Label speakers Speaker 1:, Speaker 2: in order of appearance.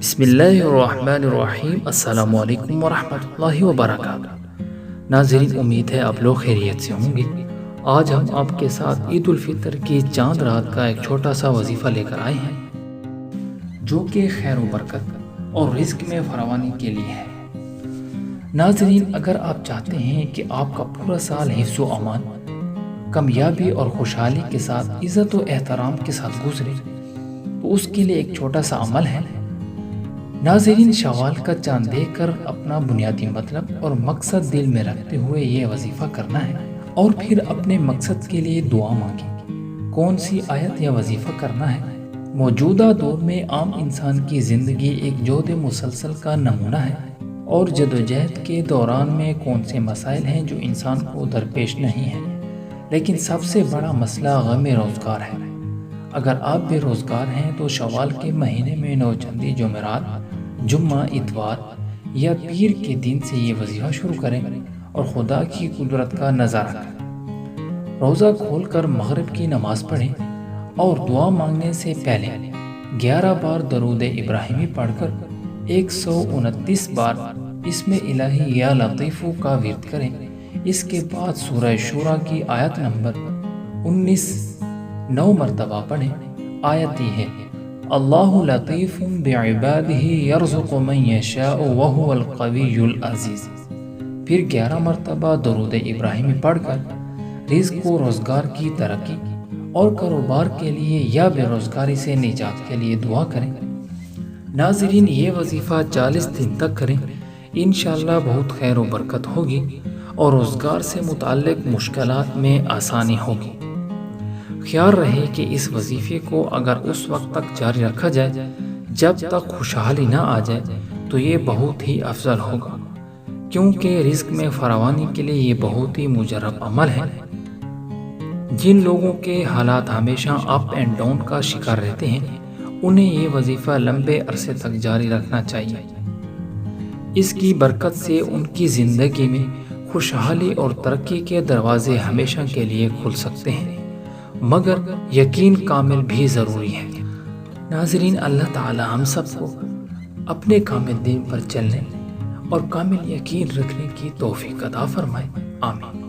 Speaker 1: بسم اللہ الرحمن الرحیم۔ السلام علیکم ورحمۃ اللہ وبرکاتہ۔ ناظرین، امید ہے آپ لوگ خیریت سے ہوں گے۔ آج ہم آپ کے ساتھ عید الفطر کی چاند رات کا ایک چھوٹا سا وظیفہ لے کر آئے ہیں جو کہ خیر و برکت اور رزق میں فراوانی کے لیے ہے۔ ناظرین، اگر آپ چاہتے ہیں کہ آپ کا پورا سال حفظ و امان، کامیابی اور خوشحالی کے ساتھ عزت و احترام کے ساتھ گزرے تو اس کے لیے ایک چھوٹا سا عمل ہے۔ ناظرین، شوال کا چاند دیکھ کر اپنا بنیادی مطلب اور مقصد دل میں رکھتے ہوئے یہ وظیفہ کرنا ہے اور پھر اپنے مقصد کے لیے دعا مانگیں۔ کون سی آیت یا وظیفہ کرنا ہے؟ موجودہ دور میں عام انسان کی زندگی ایک جہد مسلسل کا نمونہ ہے، اور جدوجہد کے دوران میں کون سے مسائل ہیں جو انسان کو درپیش نہیں ہیں، لیکن سب سے بڑا مسئلہ غم روزگار ہے۔ اگر آپ بے روزگار ہیں تو شوال کے مہینے میں نوچندی جمعرات، جمعہ، اتوار یا پیر کے دن سے یہ وظیفہ شروع کریں اور خدا کی قدرت کا نظارہ کریں۔ روزہ کھول کر مغرب کی نماز پڑھیں اور دعا مانگنے سے پہلے 11 بار درود ابراہیمی پڑھ کر 129 بار اسم الہی یا لطیفو کا ورد کریں۔ اس کے بعد سورہ شورى کی آیت نمبر 19 9 مرتبہ پڑھیں۔ آیت یہ ہے: اللہ لطیف بعبادہ یرزق من یشاء وہو القوی العزیز۔ پھر 11 مرتبہ درود ابراہیمی پڑھ کر رزق و روزگار کی ترقی اور کاروبار کے لیے یا بے روزگاری سے نجات کے لیے دعا کریں۔ ناظرین، یہ وظیفہ 40 دن تک کریں، انشاءاللہ بہت خیر و برکت ہوگی اور روزگار سے متعلق مشکلات میں آسانی ہوگی۔ خیال رہے کہ اس وظیفے کو اگر اس وقت تک جاری رکھا جائے جب تک خوشحالی نہ آ جائے تو یہ بہت ہی افضل ہوگا، کیونکہ رزق میں فراوانی کے لیے یہ بہت ہی مجرب عمل ہے۔ جن لوگوں کے حالات ہمیشہ اپ اینڈ ڈاؤن کا شکار رہتے ہیں، انہیں یہ وظیفہ لمبے عرصے تک جاری رکھنا چاہیے۔ اس کی برکت سے ان کی زندگی میں خوشحالی اور ترقی کے دروازے ہمیشہ کے لیے کھل سکتے ہیں، مگر یقین کامل بھی ضروری ہے۔ ناظرین، اللہ تعالی ہم سب کو اپنے کامل دین پر چلنے اور کامل یقین رکھنے کی توفیق عطا فرمائے۔ آمین۔